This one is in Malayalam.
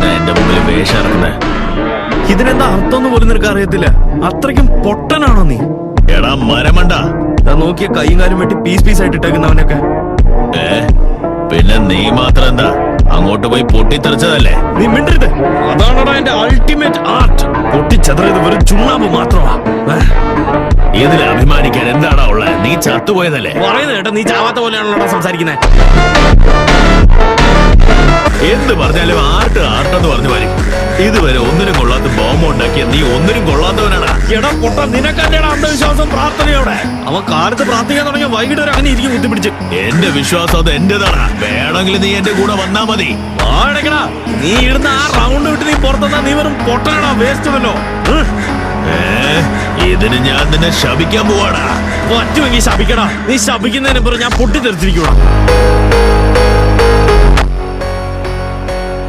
എന്തിനാ എന്റെ മുമ്പിൽ വേഷം ഇറങ്ങുന്നത്? ഇതിനെന്താ അർത്ഥം പോലും നിനക്ക് അറിയത്തില്ല. അത്രയ്ക്കും പൊട്ടനാണോ നീ? എടാ മരമണ്ട, നോക്കിയ കൈയും കാലും വെട്ടി പീസ് പീസ് ആയിട്ട് ഇട്ടേക്കുന്നവനൊക്കെ. പിന്നെ നീ മാത്രം എന്താ അങ്ങോട്ട് പോയി പൊട്ടിത്തെറിച്ചതല്ലേ? നീ മിണ്ടരുത്. അതാണോടാ എന്റെ അൾട്ടിമേറ്റ് ആർട്ട്. പൊട്ടിച്ചെതറിയത് വെറും ചുണ്ണാമ്പ് മാത്രമാ. ഇതിൽ അഭിമാനിക്കാൻ എന്താടാ ഉള്ളത്? നീ ചത്തുപോയതല്ലേ? പറയുന്നത് കേട്ടോ, നീ ചാവാത്ത പോലെയാണല്ലോ സംസാരിക്കുന്നത്. എന്ത് പറഞ്ഞാലും ആർട്ട് ആർട്ടെന്ന് പറഞ്ഞു വരും. ഇതുവരെ ഒന്നിനും കൊള്ളാത്ത ബോംബ് ഉണ്ടാക്കിയ നീ ഒന്നിനും കൊള്ളാത്തവനാടാ. എടാ പൊട്ട, നിനക്കല്ലേടാ അന്ധവിശ്വാസം പ്രാർത്ഥനയോടെ. അവൻ കാലത്ത് പ്രാർത്ഥിക്കാൻ തുടങ്ങിയ വൈകിട്ട് വരെ അങ്ങനെ ഇരിക്കും കുത്തിപ്പിടിച്ച്. എന്റെ വിശ്വാസം അത് എന്റേതാണ്. വേണമെങ്കിൽ നീ എന്റെ കൂടെ വന്നാ മതി. വാടക്കടാ, നീ ഇടുന്ന ആ റൗണ്ട് വിട്ട് നീ പുറത്തുനിന്നാ നീ വെറും പൊട്ടനാടാ, വേസ്റ്റ് വല്ലോ. ഇതിന് ഞാൻ നിന്നെ ശപിക്കാൻ പോവാടാ. പറ്റുമെങ്കിൽ ശപിക്കടാ. നീ ശപിക്കുന്നതിന് പുറം ഞാൻ പൊട്ടിത്തെറിച്ചിരിക്കൂടാ.